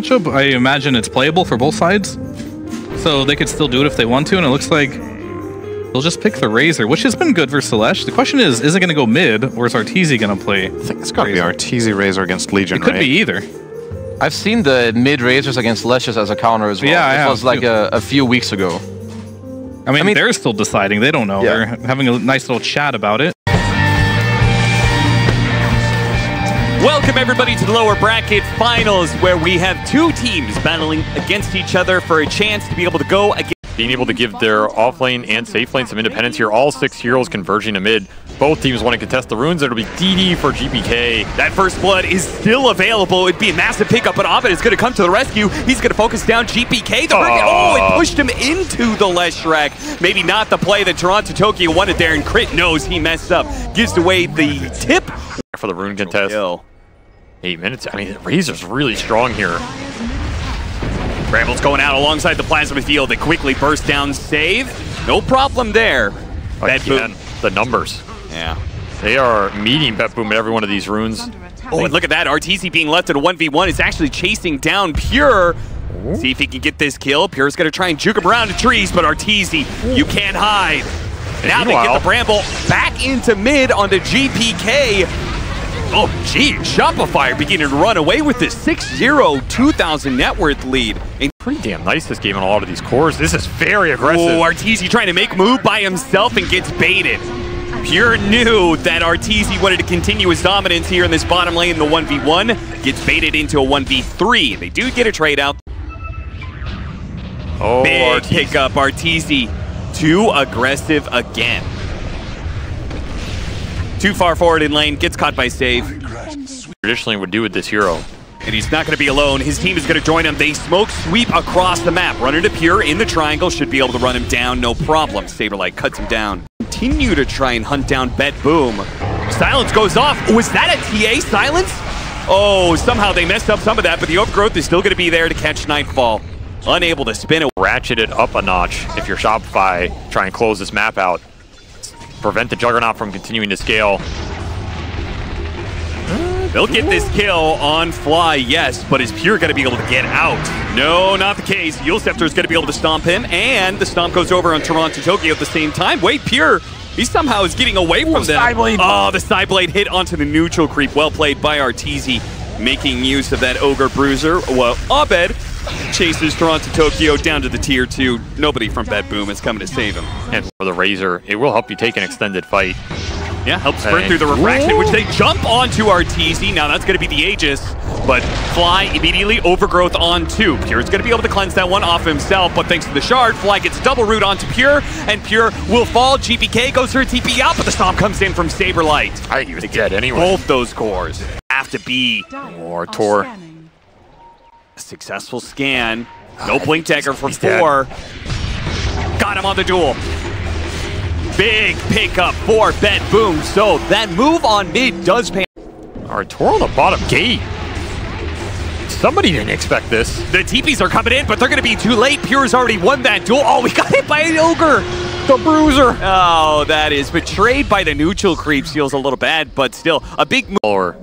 matchup, I imagine it's playable for both sides. So they could still do it if they want to, and it looks like they'll just pick the Razor, which has been good for Selesh. The question is it going to go mid, or is Arteezy going to play? I think it's got to be Arteezy Razor against Legion, It could be either. I've seen the mid Razors against Leshes as a counter as well. Yeah, this was like a few weeks ago. I mean, they're still deciding. They don't know. Yeah. They're having a nice little chat about it. Welcome everybody to the lower bracket finals, where we have two teams battling against each other for a chance to be able to go against. Being able to give their off lane and safe lane some independence here. All 6 heroes converging to mid. Both teams want to contest the runes. It'll be DD for GPK. That first blood is still available. It'd be a massive pickup, but Abed is going to come to the rescue. He's going to focus down GPK. It pushed him into the Leshrac. Maybe not the play that TORONTOTOKYO wanted there, and Crit knows he messed up. Gives away the tip For the rune contest. 8 minutes. I mean, Razor's really strong here. Brambles going out alongside the plasma field. They quickly burst down save. No problem there. Again, the numbers. Yeah. They are meeting Betboom at every one of these runes. Oh, and look at that. Arteezy being left at a 1v1 is actually chasing down Pure. See if he can get this kill. Pure's going to try and juke him around the trees, but Arteezy, you can't hide. Now they get the Bramble back into mid on the GPK. Oh, gee, Shopify beginning to run away with this 6-0, 2,000 net worth lead. And Pretty damn nice this game on a lot of these cores. This is very aggressive. oh, Arteezy trying to make move by himself and gets baited. Pure knew that Arteezy wanted to continue his dominance here in this bottom lane in the 1v1. Gets baited into a 1v3. They do get a trade out. Oh, Big pickup, Arteezy. Too aggressive again. Too far forward in lane, gets caught by save. Traditionally would do with this hero. And he's not going to be alone. His team is going to join him. They smoke sweep across the map. Run into Pure in the triangle. Should be able to run him down, no problem. SaberLight cuts him down. Continue to try and hunt down Betboom. Silence goes off. Was that a TA silence? Oh, somehow they messed up some of that, but the overgrowth is still going to be there to catch Nightfall. Unable to spin it. Ratchet it up a notch if you're Shopify. Try and close this map out. Prevent the Juggernaut from continuing to scale. They'll get this kill on Fly, yes, but is Pure going to be able to get out? No, not the case. Yulceptor is going to be able to stomp him, and the stomp goes over on TORONTOTOKYO at the same time. Wait, Pure, he somehow is getting away from them. Oh, the side blade hit onto the neutral creep. Well played by Arteezy, making use of that Ogre Bruiser. Well, Abed chases TORONTOTOKYO down to the tier 2. Nobody from Betboom is coming to save him. And for the Razor, it will help you take an extended fight. Yeah, helps sprint through the refraction, which they jump onto Arteezy. Now that's going to be the Aegis, but Fly immediately overgrowth on 2. Pure's going to be able to cleanse that one off himself, but thanks to the shard, Fly gets double root onto Pure, and Pure will fall. GPK goes for a TP out, but the stomp comes in from SaberLight. I think he was dead anyway. Both those cores have to be Or Tor. a successful scan. No blink dagger for 4. Got him on the duel. Big pickup for Betboom. So that move on mid does pay. Alright, Tor on the bottom gate. Somebody didn't expect this. The TPs are coming in, but they're going to be too late. Pure's already won that duel. Oh, we got hit by an Ogre. The Bruiser. Oh, that is betrayed by the neutral creep. Feels a little bad, but still a big move. Or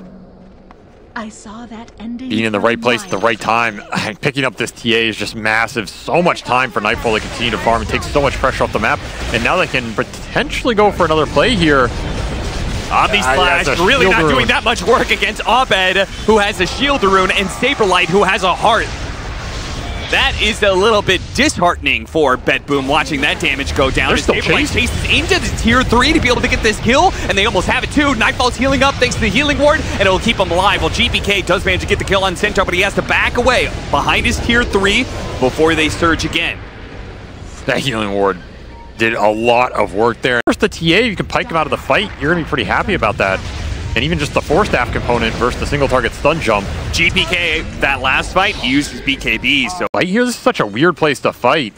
I saw that ending. being in the right place at the right time. Picking up this TA is just massive. So much time for Nightfall to continue to farm and take so much pressure off the map. And now they can potentially go for another play here. Omni Slash really not doing that much work against Abed, who has a shield rune, and SaberLight, who has a heart. That is a little bit disheartening for Betboom, watching that damage go down. They're still SaberLight chases into the tier 3 to be able to get this kill, and they almost have it too. Nightfall's healing up thanks to the healing ward, and it'll keep him alive. Well, GPK does manage to get the kill on Centaur, but he has to back away behind his tier 3 before they surge again. That healing ward did a lot of work there. First the TA, you can pike him out of the fight. You're going to be pretty happy about that. And even just the 4-staff component versus the single target stun jump. GPK, that last fight, he used his BKB, so... Right here, this is such a weird place to fight.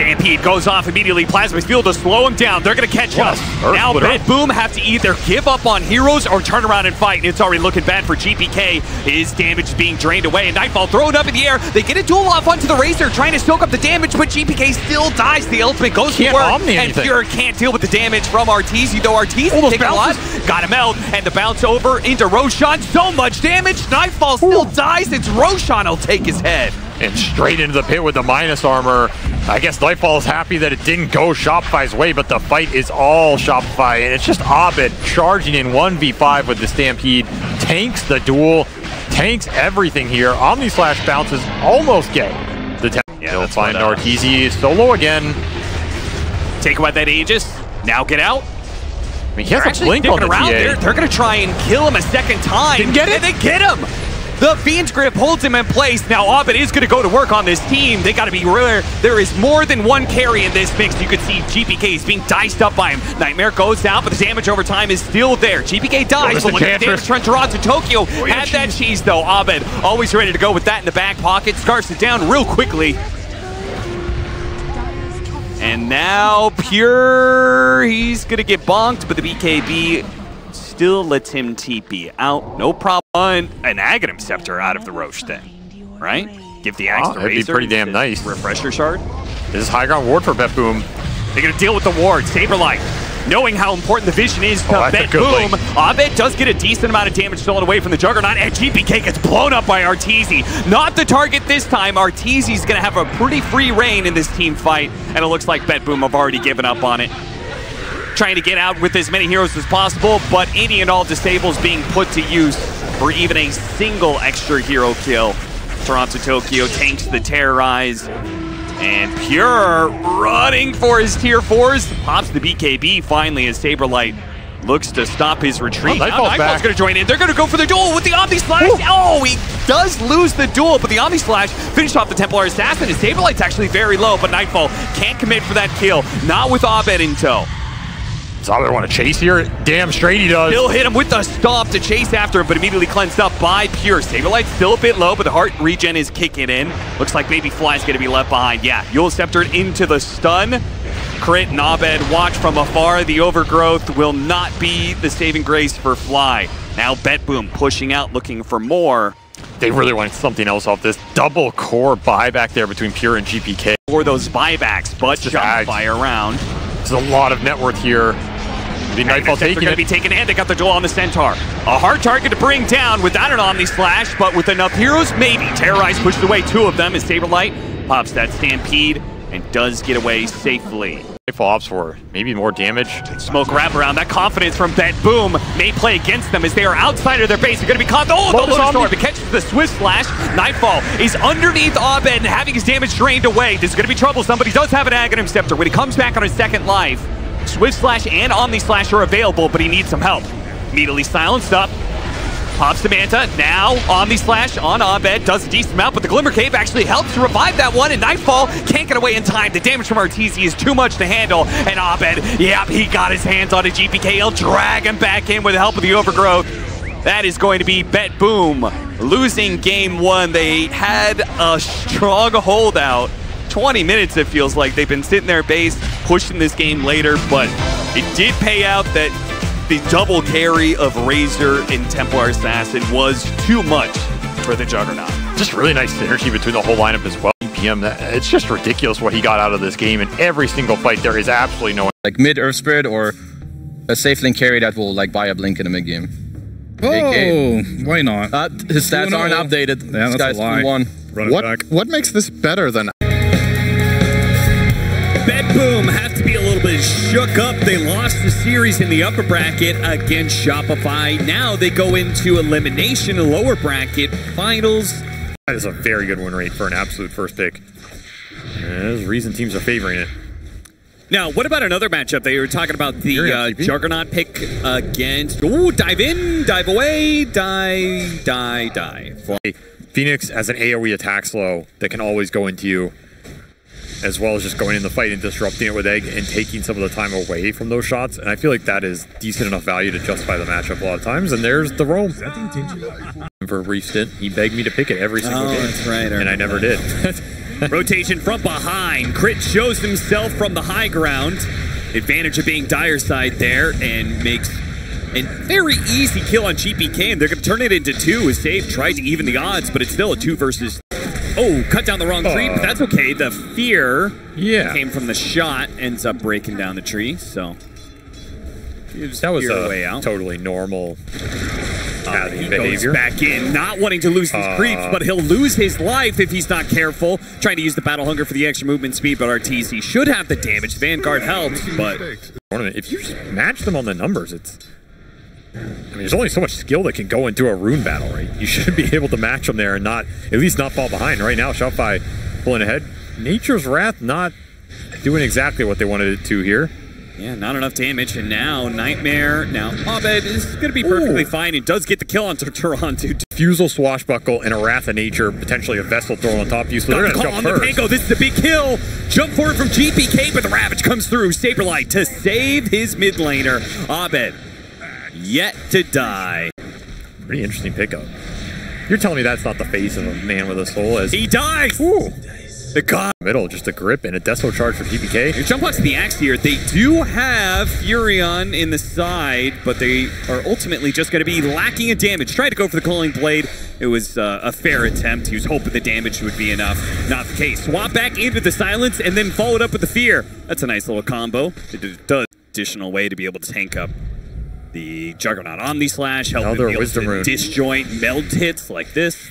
Stampede goes off immediately. Plasma's Field to slow him down. They're going to catch up. Now Betboom have to either give up on heroes or turn around and fight. And it's already looking bad for GPK. His damage is being drained away. And Nightfall thrown up in the air. They get a duel off onto the Razor, trying to soak up the damage, but GPK still dies. The ultimate goes to work. And Pure can't deal with the damage from Arteezy, though Arteezy taking a lot. Got him out. And the bounce over into Roshan. So much damage. Nightfall still dies. It's Roshan will take his head. And straight into the pit with the minus armor. I guess Nightfall is happy that it didn't go Shopify's way, but the fight is all Shopify. And it's just Abed charging in 1v5 with the Stampede. Tanks the duel, tanks everything here. Omni Slash bounces almost get the They'll find Arteezy solo again. Take away that Aegis. Now get out. I mean, he has a blink on the TA. They're going to try and kill him a second time. Didn't get it. And they get him. The Fiend's Grip holds him in place. Now Abed is going to go to work on this team. They got to be rare. There is more than one carry in this mix. You can see GPK is being diced up by him. Nightmare goes down, but the damage over time is still there. GPK dies, but look at the damage from TORONTOTOKYO. Had that cheese though. Abed always ready to go with that in the back pocket. Scarfs it down real quickly. And now Pure, he's going to get bonked, but the BKB still lets him TP out. No problem. An Aghanim Scepter out of the Roche thing, right? Give the axe to Razor. That'd be pretty damn nice. Refresher Shard. This is high ground ward for Betboom. They're going to deal with the ward. SaberLight, knowing how important the vision is to Betboom. Abed does get a decent amount of damage stolen away from the Juggernaut, and GPK gets blown up by Arteezy. Not the target this time. Arteezy's going to have a pretty free reign in this team fight, and it looks like Betboom have already given up on it. Trying to get out with as many heroes as possible, but any and all disables being put to use for even a single extra hero kill. TORONTOTOKYO tanks the Terrorize, and Pure running for his tier 4s. Pops the BKB finally as SaberLight looks to stop his retreat. Nightfall's going to join in. They're going to go for the duel with the Omni Slash. Oh, he does lose the duel, but the Omni Slash finished off the Templar Assassin. His SaberLight's actually very low, but Nightfall can't commit for that kill. Not with Abed in tow. Does Abed want to chase here? Damn straight he does. He'll hit him with the stomp to chase after him, but immediately cleansed up by Pure. SaberLight's still a bit low, but the heart regen is kicking in. Looks like maybe Fly's going to be left behind. Yeah, Yule Sceptered into the stun. Crit and Abed watch from afar. The overgrowth will not be the saving grace for Fly. Now Betboom pushing out, looking for more. They really want something else off this double core buyback there between Pure and GPK. For those buybacks, but Shopify around. There's a lot of net worth here. The Nightfall taking going to be taken in. They got the duel on the Centaur. A hard target to bring down without an Omni Slash, but with enough heroes, maybe. Terrorize pushes away 2 of them as SaberLight pops that Stampede and does get away safely. Nightfall opts for maybe more damage. Smoke wraparound. That confidence from Betboom may play against them as they are outside of their base. They're going to be caught. Oh, the Lotus Storm to catch the Swift Slash. Nightfall is underneath Abed and having his damage drained away. This is going to be troublesome, but he does have an Aghanim Scepter. When he comes back on his second life, Swift Slash and Omni Slash are available, but he needs some help. Immediately silenced up. Pops the Manta. Now Omni Slash on Abed. Does a decent amount, but the Glimmer Cave actually helps to revive that one, and Nightfall can't get away in time. The damage from Arteezy is too much to handle, and Abed, yep, he got his hands on a GPK. He'll drag him back in with the help of the overgrowth. That is going to be Betboom losing game 1. They had a strong holdout. 20 minutes it feels like. They've been sitting their base, pushing this game later, but it did pay out that the double carry of Razor and Templar Assassin was too much for the Juggernaut. Just really nice synergy between the whole lineup as well. PM, it's just ridiculous what he got out of this game. In every single fight, there is absolutely no... Like mid Earth Spirit or a safe link carry that will like buy a blink in the mid game. Oh, why not? His stats aren't updated. Yeah, this guy's 1-1. What makes this better than... Betboom have to be a little bit shook up. They lost the series in the upper bracket against Shopify. Now they go into elimination in lower bracket finals. That is a very good win rate for an absolute first pick. There's a reason teams are favoring it. Now, what about another matchup? They were talking about the Juggernaut pick against... Ooh, dive in, dive away, die. Phoenix as an AoE attack slow that can always go into you, as well as just going in the fight and disrupting it with Egg and taking some of the time away from those shots. And I feel like that is decent enough value to justify the matchup a lot of times. And there's the roam. For a brief stint, he begged me to pick it every single game. That's right. And I never did. Rotation from behind. Crit shows himself from the high ground. Advantage of being dire side there and makes a very easy kill on GPK, and they're going to turn it into 2 as Save tried to even the odds, but it's still a 2 versus... Oh, cut down the wrong tree, but that's okay. The fear came from the shot, ends up breaking down the tree, so... That was way out. Totally normal he behavior. Goes back in, not wanting to lose these creeps, but he'll lose his life if he's not careful. Trying to use the Battle Hunger for the extra movement speed, but Arteezy should have the damage. Vanguard helps, but... If you just match them on the numbers, it's... I mean, there's only so much skill that can go into a rune battle, right? You should be able to match them there and not, at least not fall behind. Right now, Shopify pulling ahead. Nature's Wrath not doing exactly what they wanted it to here. Yeah, not enough damage, and now Nightmare. Now Abed is going to be perfectly fine. It does get the kill on Toronto. Fusel, Swashbuckle, and a Wrath of Nature, potentially a Vessel thrown on top of you, so they're going to jump on first. The Pango. This is a big kill. Jump forward from GPK, but the Ravage comes through. SaberLight to save his mid laner. Abed yet to die. Pretty interesting pickup. You're telling me that's not the face of a man with a soul as he dies. The god. Middle, just a grip and a Deso charge for GPK. Your jump box to the axe here. They do have Furion in the side, but they are ultimately just going to be lacking in damage. Tried to go for the Culling Blade. It was a fair attempt. He was hoping the damage would be enough. Not the case. Swap back into the silence and then followed up with the fear. That's a nice little combo. It does additional way to be able to tank up the Juggernaut Omni Slash. Help Another him be Wisdom able to Rune. disjoint meld hits like this.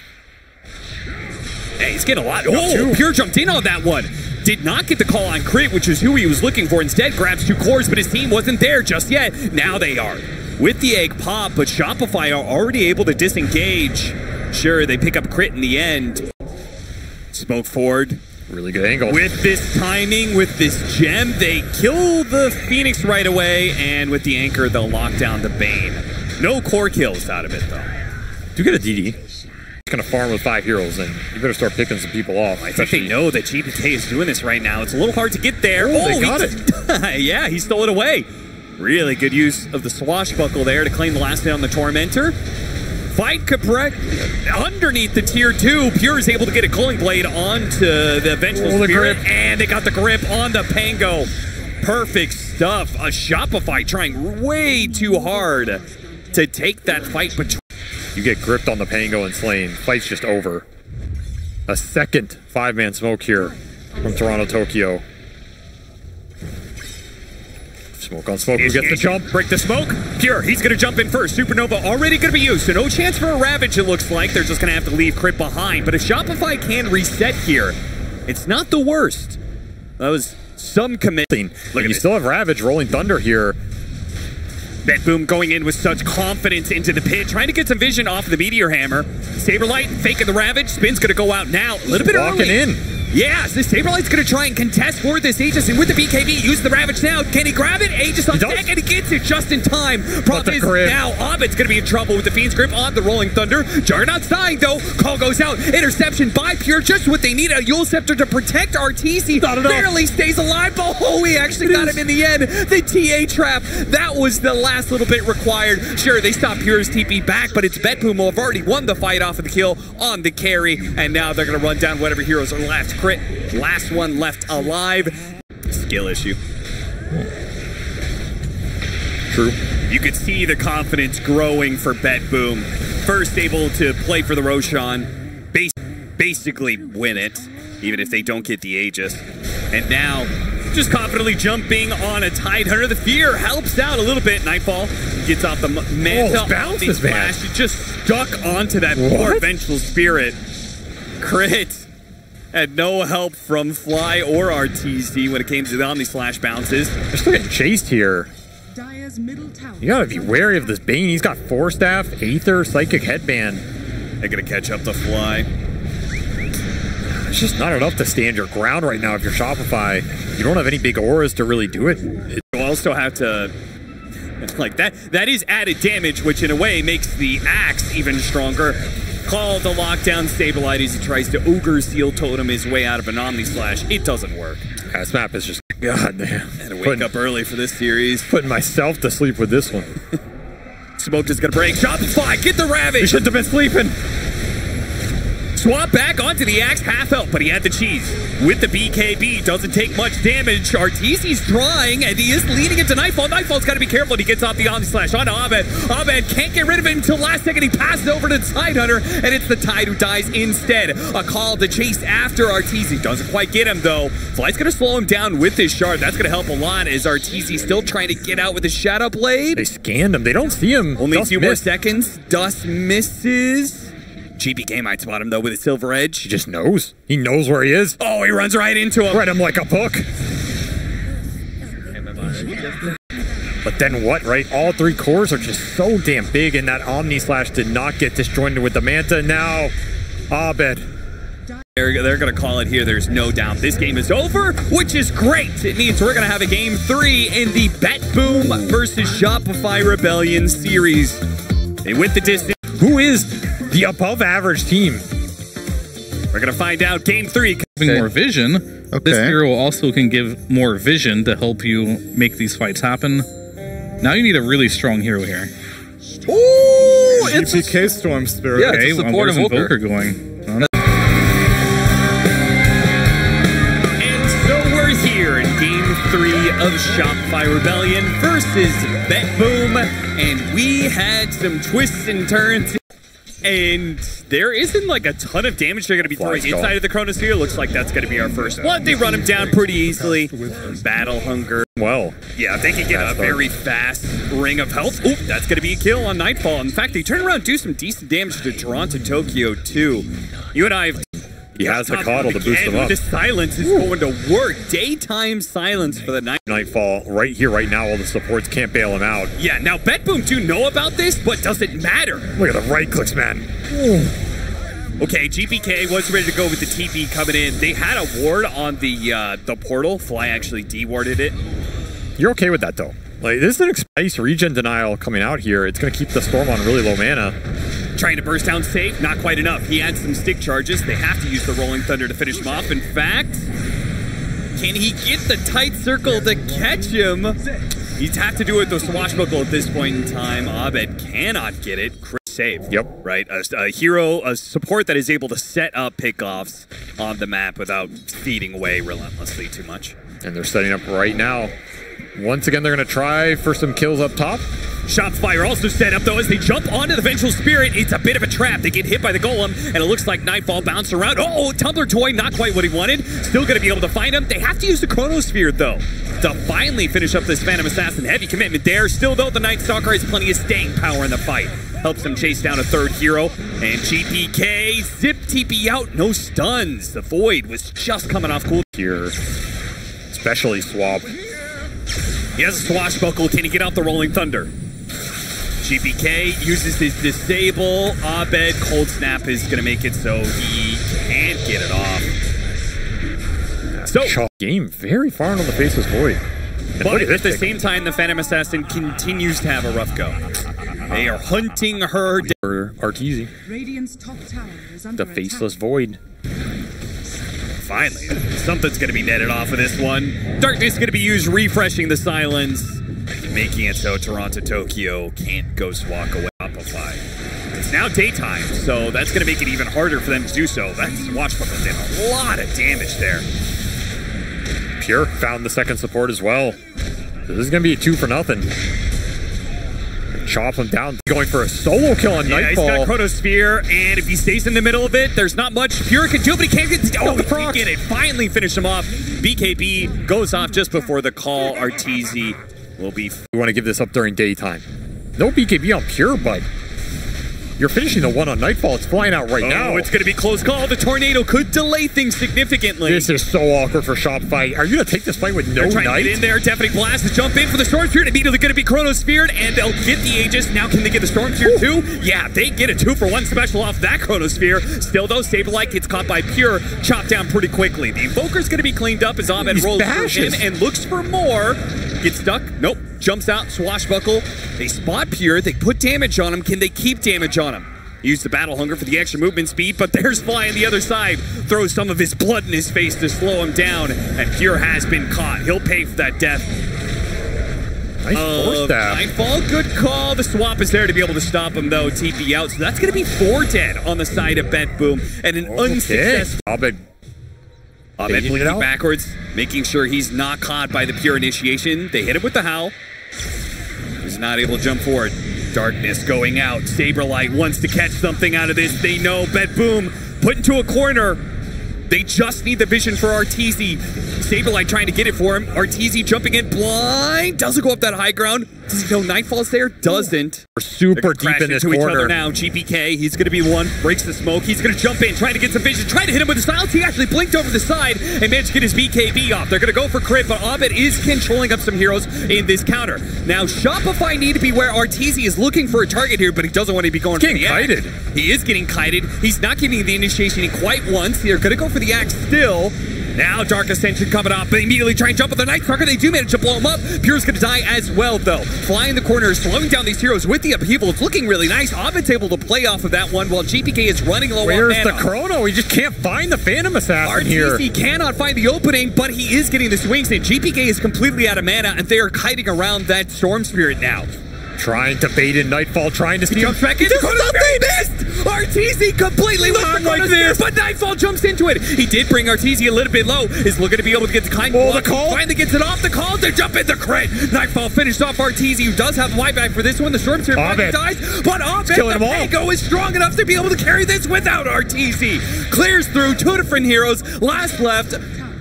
Hey, he's getting a lot. Oh, Pure jumped in on that one. Did not get the call on crit, which is who he was looking for. Instead, grabs 2 cores, but his team wasn't there just yet. Now they are. With the egg pop, but Shopify are already able to disengage. Sure, they pick up crit in the end. Smoke forward. Really good angle. With this timing, with this gem, they kill the Phoenix right away, and with the anchor, they'll lock down the Bane. No core kills out of it, though. Do get a DD. It's going to farm with 5 heroes, and you better start picking some people off. I think they know that GPK is doing this right now. It's a little hard to get there. They got it. Yeah, he stole it away. Really good use of the Swashbuckle there to claim the last hit on the Tormentor. Fight Caprec underneath the tier 2. Pure is able to get a Culling Blade onto the Vengeful Spirit, and they got the grip on the Pango. Perfect stuff. A Shopify trying way too hard to take that fight between. You get gripped on the Pango and slain. Fight's just over. A second 5-man smoke here from Toronto-Tokyo. Smoke on smoke. Who gets the jump? Break the smoke. Pure, he's going to jump in first. Supernova already going to be used, so no chance for a Ravage, it looks like. They're just going to have to leave crit behind. But if Shopify can reset here, it's not the worst. That was some committing. Look, you still have Ravage, Rolling Thunder here. Betboom going in with such confidence into the pit, trying to get some vision off of the Meteor Hammer. SaberLight faking the Ravage. Spin's going to go out now. A little bit walking early. in. Yeah, so SaberLight's going to try and contest for this Aegis, and with the BKB, use the Ravage now. Can he grab it? Aegis on deck, and he gets it just in time. Problem is now Abed's going to be in trouble with the Fiend's Grip on the Rolling Thunder. Juggernaut's dying, though. Call goes out. Interception by Pure, just what they need. A Yule Scepter to protect Arteezy. Barely stays alive. Oh, he actually got him in the end. The TA trap. That was the last little bit required. Sure, they stopped Pure's TP back, but it's Betboom who have already won the fight off of the kill on the carry, and now they're going to run down whatever heroes are left. Crit. Last one left alive. Skill issue. True. You could see the confidence growing for Betboom. First able to play for the Roshan. Basically win it, even if they don't get the Aegis. And now, just confidently jumping on a Tidehunter. The fear helps out a little bit. Nightfall gets off the Manta. Bounces, man. Just stuck onto that poor Vengeful Spirit. Crit. Had no help from Fly or Arteezy when it came to the Omni Slash bounces. They're still getting chased here. You gotta be wary of this Bane. He's got Force Staff, Aether, Psychic Headband. They're gonna catch up the Fly. It's just not enough to stand your ground right now if you're Shopify. You don't have any big auras to really do it. You also have to... Like, that is added damage, which in a way makes the axe even stronger. Call the lockdown. SaberLight as he tries to Ogre Seal Totem his way out of an Omni Slash. It doesn't work. Yeah, this map is just... God damn. Had to wake up early for this series. Putting myself to sleep with this one. Smoke is going to break. Shopify, get the Ravage! We shouldn't have been sleeping. Swap back onto the axe, half health, but he had the cheese. With the BKB, doesn't take much damage. Arteezy's trying, and he is leading into Nightfall. Nightfall's got to be careful. He gets off the Omni Slash onto Abed. Abed can't get rid of it until last second. He passes over to Tidehunter, and it's the Tide who dies instead. A call to chase after Arteezy. Doesn't quite get him, though. Flight's going to slow him down with his shard. That's going to help a lot as Arteezy still trying to get out with his Shadow Blade. They scanned him. They don't see him. Only a few more seconds. Dust misses. GPK might spot him, though, with a Silver Edge. He just knows. He knows where he is. Oh, he runs right into him. Read him like a book. But then what, right? All three cores are just so damn big, and that Omni Slash did not get disjointed with the Manta. Now, Abed. They're going to call it here. There's no doubt. This game is over, which is great. It means we're going to have a game 3 in the Betboom versus Shopify Rebellion series. They went the distance. Who is the above-average team? We're going to find out game 3. Having more vision, this hero also can give more vision to help you make these fights happen. Now you need a really strong hero here. Ooh, it's GPK Storm Spirit. Yeah, it's a supportive Invoker going. And so we're here in game 3 of Shopify Rebellion versus Betboom, and we had some twists and turns. And there isn't like a ton of damage they're going to be throwing inside of the Chronosphere. Looks like that's going to be our first one. They run him down pretty easily. Battle Hunger. Well, yeah, they can get a very fast ring of health. Oop, that's going to be a kill on Nightfall. In fact, they turn around and do some decent damage to TORONTOTOKYO too. You and I have... He has the coddle to boost him up. The silence is going to work. Daytime silence for the night. Nightfall right here, right now. All the supports can't bail him out. Yeah, now Betboom do know about this, but does it matter? Look at the right clicks, man. Okay, GPK was ready to go with the TP coming in. They had a ward on the portal. Fly actually de-warded it. You're okay with that, though. Like, this is an nice regen denial coming out here. It's going to keep the Storm on really low mana. Trying to burst down safe, not quite enough. He had some stick charges. They have to use the Rolling Thunder to finish him off. In fact, can he get the tight circle to catch him? He'd have to do it with the Swashbuckle at this point in time. Abed cannot get it. Crit save. Yep. Right, a hero, a support that is able to set up pickoffs on the map without feeding away relentlessly too much. And they're setting up right now. Once again, they're going to try for some kills up top. Shopify are also set up, though, as they jump onto the Vengeful Spirit. It's a bit of a trap. They get hit by the Golem, and it looks like Nightfall bounced around. Oh, Tumbler Toy, not quite what he wanted. Still going to be able to find him. They have to use the Chronosphere, though, to finally finish up this Phantom Assassin. Heavy commitment there. Still, though, the Night Stalker has plenty of staying power in the fight. Helps him chase down a third hero. And GPK, zip TP out, no stuns. The Void was just coming off cool. Here, especially Swap. He has a Swashbuckle. Can he get out the Rolling Thunder? GPK uses his Disable. Abed, Cold Snap is going to make it so he can't get it off. So, game very far on the Faceless Void. But at the same time, the Phantom Assassin continues to have a rough go. They are hunting her. Arteezy. Radiant's top tower is under the Faceless Void. Finally, something's going to be netted off of this one. Darkness is going to be used, refreshing the silence, making it so TORONTOTOKYO can't ghost walk away. Shopify. It's now daytime, so that's going to make it even harder for them to do so. That Swashbuckle did a lot of damage there. Pure found the second support as well. This is going to be a 2-for-0. Chop him down, going for a solo kill on Nightfall. He's got Chronosphere, and if he stays in the middle of it, there's not much Pure can do, but he can't get. Oh, he can get it. Finally finish him off. BKB goes off just before the call. Arteezy will be. We want to give this up during daytime. No BKB on Pure, but you're finishing the one on Nightfall. It's flying out right now. Oh, it's going to be close call. The tornado could delay things significantly. This is so awkward for Shopify. Are you going to take this fight with no They're trying Knight? To get in there. Deafening Blast to jump in for the Storm Spirit. Immediately going to be Chronosphered, and they'll get the Aegis. Now can they get the Storm Spirit too? Yeah, they get a 2-for-1 special off that Chronosphere. Still, though, SaberLight gets caught by Pure, chopped down pretty quickly. The Invoker's going to be cleaned up as Abed rolls through him and looks for more. Gets stuck. Nope. Jumps out. Swashbuckle. They spot Pure. They put damage on him. Can they keep damage on him? Use the Battle Hunger for the extra movement speed, but there's Fly on the other side. Throws some of his blood in his face to slow him down, and Pure has been caught. He'll pay for that death. Nice force stab. Nightfall, good call. The swap is there to be able to stop him, though. TP out. So that's going to be 4 dead on the side of Betboom. And an unsuccessful... Abed blinking backwards, making sure he's not caught by the pure initiation. They hit him with the howl. He's not able to jump forward. Darkness going out. SaberLight wants to catch something out of this. They know Betboom put into a corner. They just need the vision for Arteezy. SaberLight trying to get it for him. Arteezy jumping in blind. Doesn't go up that high ground. Does he know Nightfall's there? Doesn't. We're super deep in this corner. Each other now. GPK, he's going to be the one. Breaks the smoke. He's going to jump in, trying to get some vision. Trying to hit him with the silence. He actually blinked over the side and managed to get his BKB off. They're going to go for crit, but Abed is controlling up some heroes in this counter. Now, Shopify need to be where Arteezy is looking for a target here, but he doesn't want to be going for the axe. He is getting kited. He's not getting the initiation in quite once. They're going to go for the axe still. Now Dark Ascension coming up, but immediately try and jump with the Night Stalker. They do manage to blow him up. Pure's going to die as well, though. Flying the corner, slowing down these heroes with the upheaval. It's looking really nice. Abed's able to play off of that one while GPK is running low on mana. Where's the Chrono? He just can't find the Phantom Assassin here. Arteezy cannot find the opening, but he is getting the swings in. GPK is completely out of mana, and they are kiting around that Storm Spirit now. Trying to bait in Nightfall, trying to jump back in. They missed! Arteezy completely missed like this, but Nightfall jumps into it. He did bring Arteezy a little bit low. Is looking to be able to get the kind of the call. Finally gets it off the call to jump in the crit. Nightfall finished off Arteezy, who does have the buyback for this one. The Storm Spirit dies, but Abed, the Mango is strong enough to be able to carry this without Arteezy. Clears through 2 different heroes. Last left,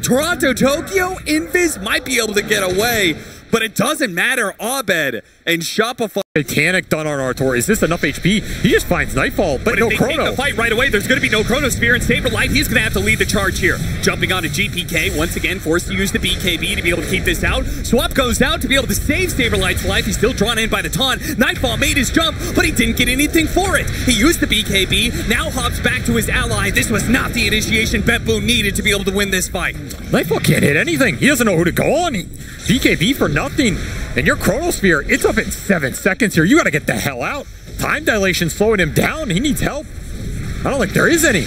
Toronto-Tokyo. Invis might be able to get away, but it doesn't matter. Abed and Shopify. Satanic done on Artur. Is this enough HP? He just finds Nightfall, but no Chrono. Take the fight right away. There's going to be no Chrono Sphere, and SaberLight, he's going to have to lead the charge here. Jumping onto GPK, once again forced to use the BKB to be able to keep this out. Swap goes out to be able to save SaberLight's life. He's still drawn in by the taunt. Nightfall made his jump, but he didn't get anything for it. He used the BKB, now hops back to his ally. This was not the initiation Betboom needed to be able to win this fight. Nightfall can't hit anything. He doesn't know who to go on. BKB for nothing. And your Chronosphere, it's up in 7 seconds here. You got to get the hell out. Time dilation slowing him down. He needs help. I don't think there is any.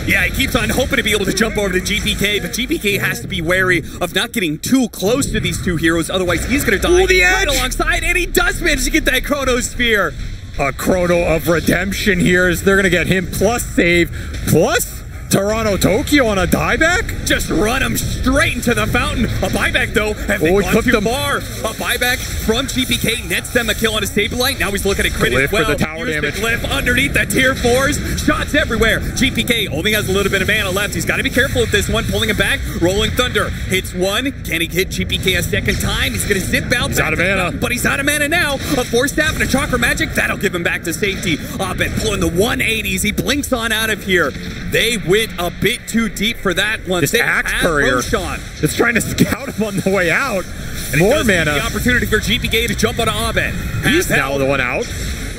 Yeah, he keeps on hoping to be able to jump over to GPK, but GPK has to be wary of not getting too close to these two heroes. Otherwise, he's going to die right alongside, and he does manage to get that Chronosphere. A Chrono of redemption here as they're going to get him plus save, plus Toronto-Tokyo on a dieback? Just run him straight into the fountain. A buyback, though. Have they gone too far? A buyback from GPK nets them a kill on a SaberLight. Now he's looking at crit as well. For the tower damage. The glyph underneath the tier 4s. Shots everywhere. GPK only has a little bit of mana left. He's got to be careful with this one. Pulling him back. Rolling Thunder. Hits one. Can he hit GPK a second time? He's going to zip out. He's out of mana. But he's out of mana now. A Force Staff and a Chakra Magic. That'll give him back to safety. Abed pulling the 180s. He blinks on out of here. They went a bit too deep for that one. This Axe Courier is trying to scout him on the way out. And more mana. The opportunity for GPK to jump onto Abed. He's now the one out.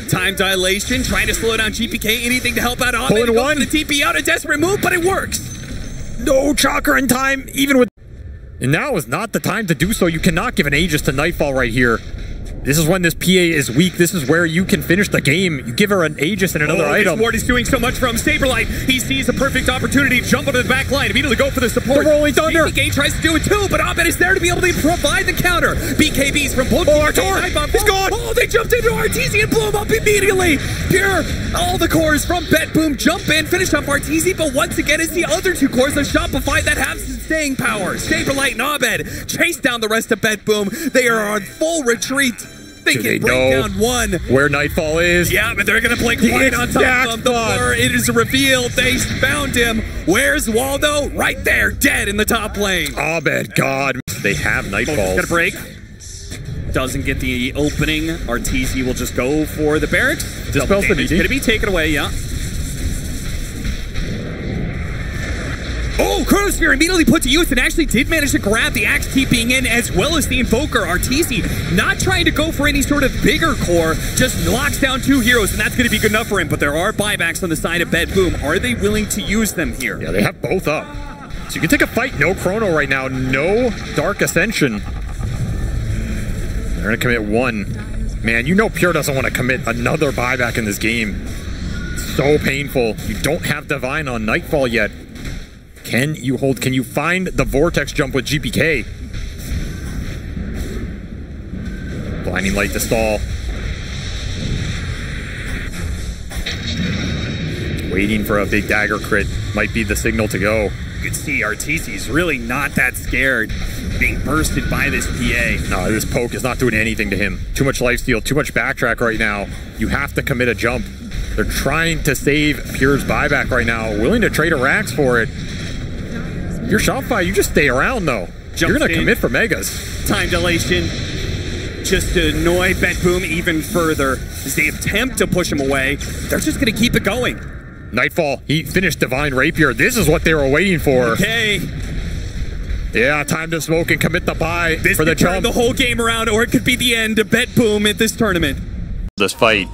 Time dilation, trying to slow down GPK. Anything to help out Abed. Pulling one. The TP out, a desperate move, but it works. No Chakra in time, even with... And now is not the time to do so. You cannot give an Aegis to Nightfall right here. This is when this PA is weak. This is where you can finish the game. You give her an Aegis and another item. This ward is doing so much from SaberLight. He sees a perfect opportunity to jump onto the back line, immediately go for the support. The Rolling Thunder. BKB tries to do it too, but Abed is there to be able to provide the counter. BKBs from both. Artur, he's gone. Oh, they jumped into Arteezy and blew him up immediately. Pure, all the cores from Betboom jump in, finish off Arteezy, but once again, it's the other two cores of Shopify that have staying power. SaberLight and Abed chase down the rest of Betboom. They are on full retreat. They can break down one. Where Nightfall is? Yeah, but they're going to blink right on top of them. The blur, it is revealed. They found him. Where's Waldo? Right there, dead in the top lane. Abed, God. They have Nightfall. Going to break. Doesn't get the opening. Arteezy will just go for the barracks. Dispels the going to be taken away, yeah. Oh, Chronosphere immediately put to use and actually did manage to grab the Axe TPing in as well as the Invoker. Arteezy not trying to go for any sort of bigger core, just locks down two heroes, and that's going to be good enough for him. But there are buybacks on the side of Betboom. Are they willing to use them here? Yeah, they have both up. So you can take a fight. No Chrono right now. No Dark Ascension. They're going to commit one. Man, you know Pure doesn't want to commit another buyback in this game. So painful. You don't have Divine on Nightfall yet. Can you hold? Can you find the Vortex jump with GPK? Blinding light to stall. Waiting for a big dagger crit might be the signal to go. You can see Arteezy's really not that scared being bursted by this PA. No, this poke is not doing anything to him. Too much lifesteal, too much backtrack right now. You have to commit a jump. They're trying to save Pure's buyback right now, willing to trade a Rax for it. If you're Shopify, you just stay around though. You're going to commit for Megas. Time dilation just to annoy Betboom even further as they attempt to push him away. They're just going to keep it going. Nightfall, he finished Divine Rapier. This is what they were waiting for. Okay. Yeah, time to smoke and commit the buy This for the could turn jump. the whole game around, or it could be the end of Betboom at this tournament. This fight.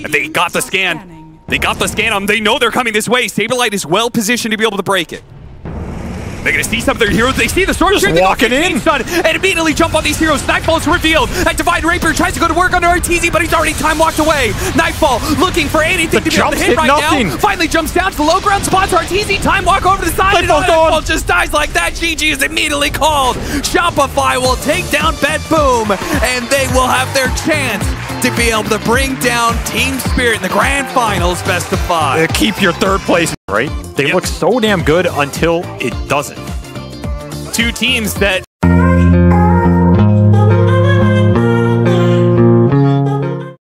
They got the scan. They got the scan on them. They know they're coming this way. SaberLight is well positioned to be able to break it. They're going to see some of their heroes. They see the Storm Just walking in. And immediately jump on these heroes. Nightfall's revealed. That Divine Rapier tries to go to work under Arteezy, but he's already time walked away. Nightfall looking for anything to be able to hit right now. Finally jumps down to the low ground, spots Arteezy. Time walk over to the side. And Nightfall just dies like that. GG is immediately called. Shopify will take down Betboom, and they will have their chance to be able to bring down Team Spirit in the grand finals, best of 5. Keep your third place, right? They look so damn good until it doesn't. Two teams that